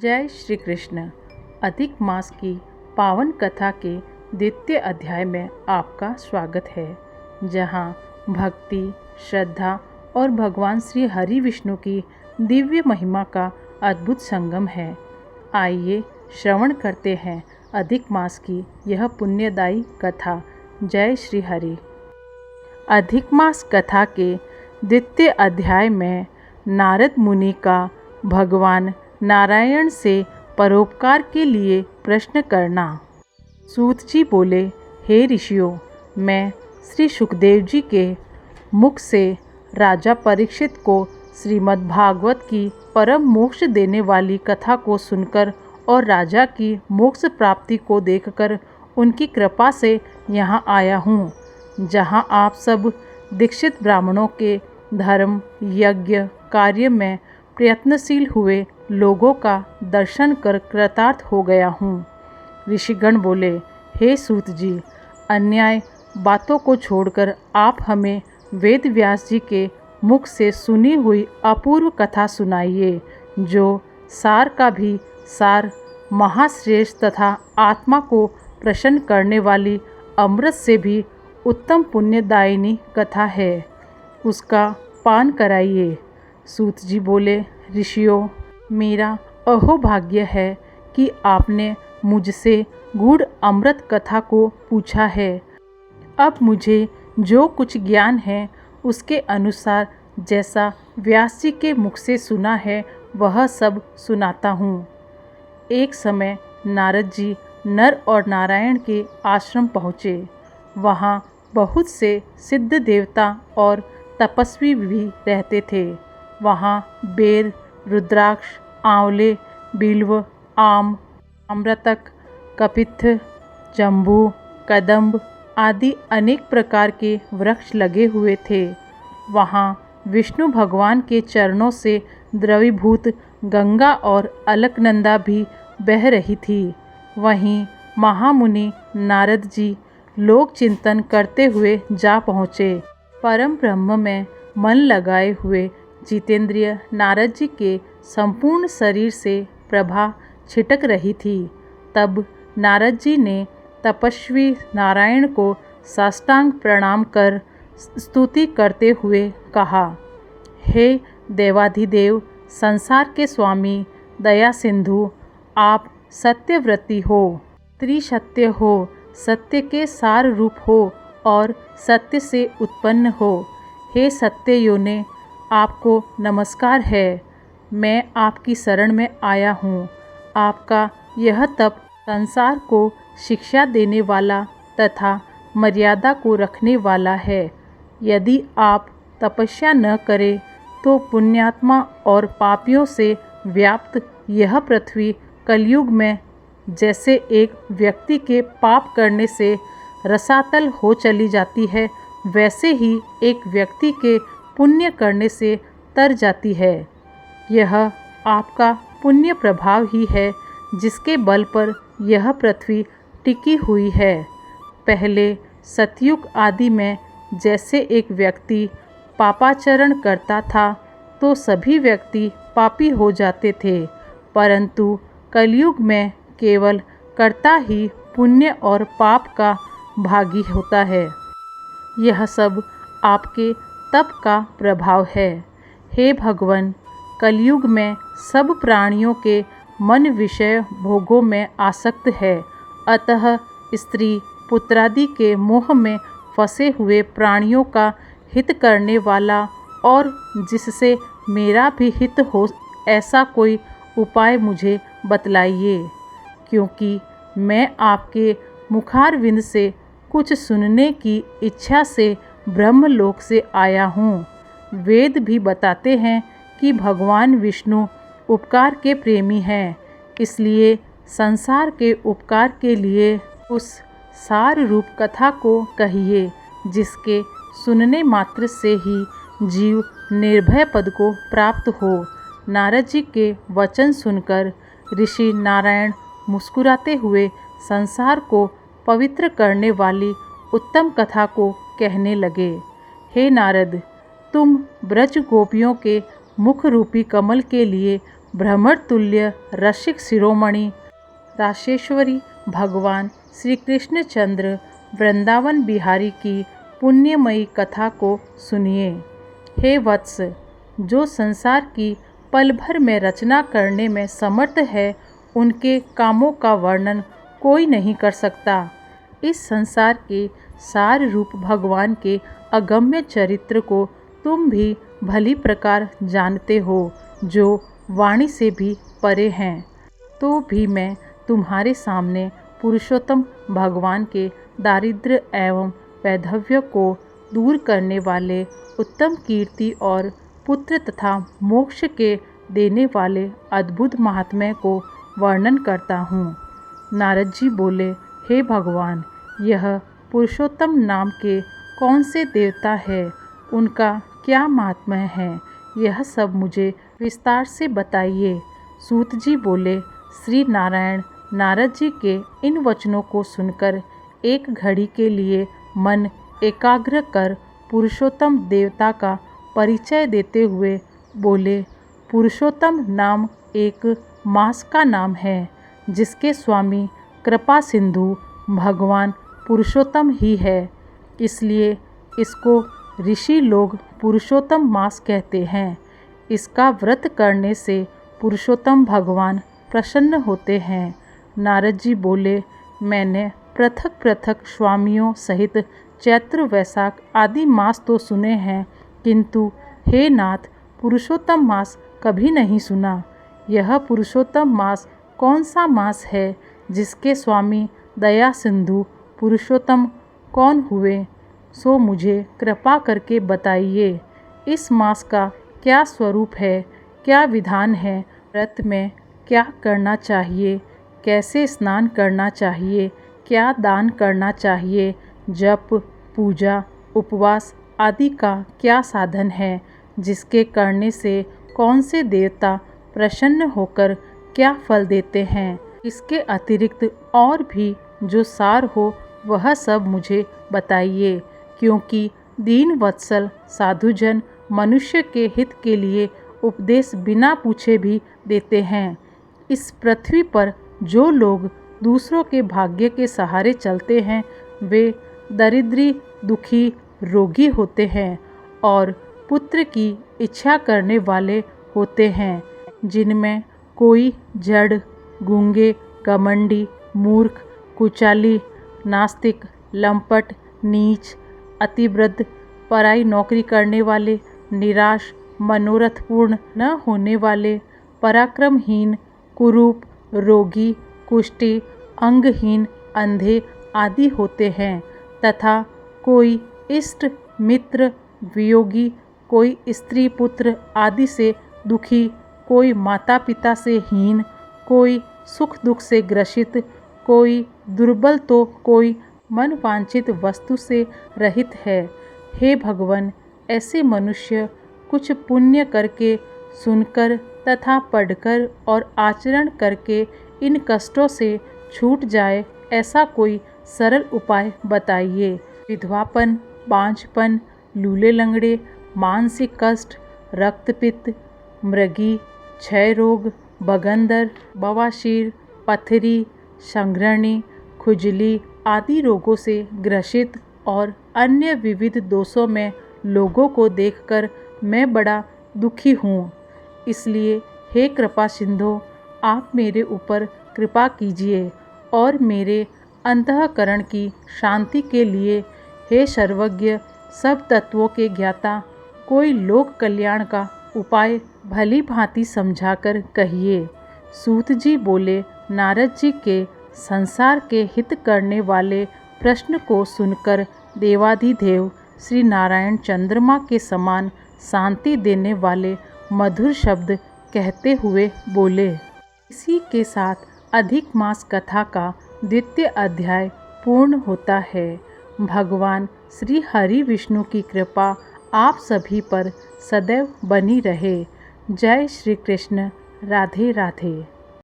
जय श्री कृष्ण। अधिक मास की पावन कथा के द्वितीय अध्याय में आपका स्वागत है, जहाँ भक्ति, श्रद्धा और भगवान श्री हरि विष्णु की दिव्य महिमा का अद्भुत संगम है। आइए श्रवण करते हैं अधिक मास की यह पुण्यदायी कथा। जय श्री हरि। अधिक मास कथा के द्वितीय अध्याय में नारद मुनि का भगवान नारायण से परोपकार के लिए प्रश्न करना। सूत जी बोले, हे ऋषियों, मैं श्री सुखदेव जी के मुख से राजा परीक्षित को श्रीमद् भागवत की परम मोक्ष देने वाली कथा को सुनकर और राजा की मोक्ष प्राप्ति को देखकर उनकी कृपा से यहाँ आया हूँ, जहाँ आप सब दीक्षित ब्राह्मणों के धर्म यज्ञ कार्य में प्रयत्नशील हुए लोगों का दर्शन कर कृतार्थ हो गया हूँ। ऋषिगण बोले, हे सूत जी, अन्याय बातों को छोड़कर आप हमें वेद व्यास जी के मुख से सुनी हुई अपूर्व कथा सुनाइए, जो सार का भी सार, महाश्रेष्ठ तथा आत्मा को प्रसन्न करने वाली अमृत से भी उत्तम पुण्यदायिनी कथा है। उसका पान कराइए। सूत जी बोले, ऋषियों, मेरा अहोभाग्य है कि आपने मुझसे गूढ़ अमृत कथा को पूछा है। अब मुझे जो कुछ ज्ञान है उसके अनुसार जैसा व्यास जी के मुख से सुना है वह सब सुनाता हूँ। एक समय नारद जी नर और नारायण के आश्रम पहुँचे। वहाँ बहुत से सिद्ध देवता और तपस्वी भी रहते थे। वहाँ बेर, रुद्राक्ष, आंवले, बिल्व, आम, अमृतक, कपित्थ, जम्बू, कदम्ब आदि अनेक प्रकार के वृक्ष लगे हुए थे। वहाँ विष्णु भगवान के चरणों से द्रवीभूत गंगा और अलकनंदा भी बह रही थी। वहीं महामुनि नारद जी लोक चिंतन करते हुए जा पहुँचे। परम ब्रह्म में मन लगाए हुए जितेंद्रिय नारद जी के संपूर्ण शरीर से प्रभा छिटक रही थी। तब नारद जी ने तपस्वी नारायण को साष्टांग प्रणाम कर स्तुति करते हुए कहा, हे देवाधिदेव, संसार के स्वामी, दया सिंधु, आप सत्यव्रती हो, त्रिसत्य हो, सत्य के सार रूप हो और सत्य से उत्पन्न हो। हे सत्य योने, आपको नमस्कार है। मैं आपकी शरण में आया हूँ। आपका यह तप संसार को शिक्षा देने वाला तथा मर्यादा को रखने वाला है। यदि आप तपस्या न करें तो पुण्यात्मा और पापियों से व्याप्त यह पृथ्वी कलयुग में जैसे एक व्यक्ति के पाप करने से रसातल हो चली जाती है, वैसे ही एक व्यक्ति के पुण्य करने से तर जाती है। यह आपका पुण्य प्रभाव ही है जिसके बल पर यह पृथ्वी टिकी हुई है। पहले सतयुग आदि में जैसे एक व्यक्ति पापाचरण करता था तो सभी व्यक्ति पापी हो जाते थे, परंतु कलयुग में केवल कर्ता ही पुण्य और पाप का भागी होता है। यह सब आपके तप का प्रभाव है। हे भगवान, कलयुग में सब प्राणियों के मन विषय भोगों में आसक्त है, अतः स्त्री पुत्रादि के मोह में फंसे हुए प्राणियों का हित करने वाला और जिससे मेरा भी हित हो ऐसा कोई उपाय मुझे बतलाइए, क्योंकि मैं आपके मुखारविंद से कुछ सुनने की इच्छा से ब्रह्मलोक से आया हूँ। वेद भी बताते हैं कि भगवान विष्णु उपकार के प्रेमी हैं, इसलिए संसार के उपकार के लिए उस सार रूप कथा को कहिए, जिसके सुनने मात्र से ही जीव निर्भय पद को प्राप्त हो। नारद जी के वचन सुनकर ऋषि नारायण मुस्कुराते हुए संसार को पवित्र करने वाली उत्तम कथा को कहने लगे। हे नारद, तुम ब्रज गोपियों के मुख रूपी कमल के लिए भ्रमर तुल्य रसिक शिरोमणि राशेश्वरी भगवान श्री कृष्णचंद्र वृंदावन बिहारी की पुण्यमयी कथा को सुनिए। हे वत्स, जो संसार की पल भर में रचना करने में समर्थ है, उनके कामों का वर्णन कोई नहीं कर सकता। इस संसार के सार रूप भगवान के अगम्य चरित्र को तुम भी भली प्रकार जानते हो, जो वाणी से भी परे हैं। तो भी मैं तुम्हारे सामने पुरुषोत्तम भगवान के दारिद्र्य एवं वैधव्य को दूर करने वाले उत्तम कीर्ति और पुत्र तथा मोक्ष के देने वाले अद्भुत महात्म्य को वर्णन करता हूँ। नारद जी बोले, हे भगवान, यह पुरुषोत्तम नाम के कौन से देवता है, उनका क्या महात्म्य है, यह सब मुझे विस्तार से बताइए। सूत जी बोले, श्री नारायण नारद जी के इन वचनों को सुनकर एक घड़ी के लिए मन एकाग्र कर पुरुषोत्तम देवता का परिचय देते हुए बोले, पुरुषोत्तम नाम एक मास का नाम है, जिसके स्वामी कृपा सिंधु भगवान पुरुषोत्तम ही है। इसलिए इसको ऋषि लोग पुरुषोत्तम मास कहते हैं। इसका व्रत करने से पुरुषोत्तम भगवान प्रसन्न होते हैं। नारद जी बोले, मैंने पृथक पृथक स्वामियों सहित चैत्र वैशाख आदि मास तो सुने हैं, किंतु हे नाथ, पुरुषोत्तम मास कभी नहीं सुना। यह पुरुषोत्तम मास कौन सा मास है, जिसके स्वामी दया सिंधु पुरुषोत्तम कौन हुए, सो मुझे कृपा करके बताइए। इस मास का क्या स्वरूप है, क्या विधान है, व्रत में क्या करना चाहिए, कैसे स्नान करना चाहिए, क्या दान करना चाहिए, जप पूजा उपवास आदि का क्या साधन है, जिसके करने से कौन से देवता प्रसन्न होकर क्या फल देते हैं। इसके अतिरिक्त और भी जो सार हो वह सब मुझे बताइए, क्योंकि दीन वत्सल साधुजन मनुष्य के हित के लिए उपदेश बिना पूछे भी देते हैं। इस पृथ्वी पर जो लोग दूसरों के भाग्य के सहारे चलते हैं, वे दरिद्री दुखी रोगी होते हैं और पुत्र की इच्छा करने वाले होते हैं, जिनमें कोई जड़, गूंगे, घमंडी, मूर्ख, कुचाली, नास्तिक, लंपट, नीच, अतिवृद्ध, पराई नौकरी करने वाले, निराश, मनोरथपूर्ण न होने वाले, पराक्रमहीन, कुरूप, रोगी, कुष्ठी, अंगहीन, अंधे आदि होते हैं, तथा कोई इष्ट मित्र वियोगी, कोई स्त्री पुत्र आदि से दुखी, कोई माता पिता से हीन, कोई सुख दुख से ग्रसित, कोई दुर्बल तो कोई मन वांछित वस्तु से रहित है। हे भगवान, ऐसे मनुष्य कुछ पुण्य करके, सुनकर तथा पढ़कर और आचरण करके इन कष्टों से छूट जाए, ऐसा कोई सरल उपाय बताइए। विधवापन, बांझपन, लूले लंगड़े, मानसिक कष्ट, रक्तपित्त, मृगी, क्षय रोग, बगंदर, बवासीर, पथरी, संघ्राणी, खुजली आदि रोगों से ग्रसित और अन्य विविध दोषों में लोगों को देखकर मैं बड़ा दुखी हूँ। इसलिए हे कृपा सिंधु, आप मेरे ऊपर कृपा कीजिए और मेरे अंतःकरण की शांति के लिए, हे सर्वज्ञ सब तत्वों के ज्ञाता, कोई लोक कल्याण का उपाय भली भांति समझाकर कहिए। सूत जी बोले, नारद जी के संसार के हित करने वाले प्रश्न को सुनकर देवाधिदेव श्री नारायण चंद्रमा के समान शांति देने वाले मधुर शब्द कहते हुए बोले। इसी के साथ अधिक मास कथा का द्वितीय अध्याय पूर्ण होता है। भगवान श्री हरि विष्णु की कृपा आप सभी पर सदैव बनी रहे। जय श्री कृष्ण। राधे राधे।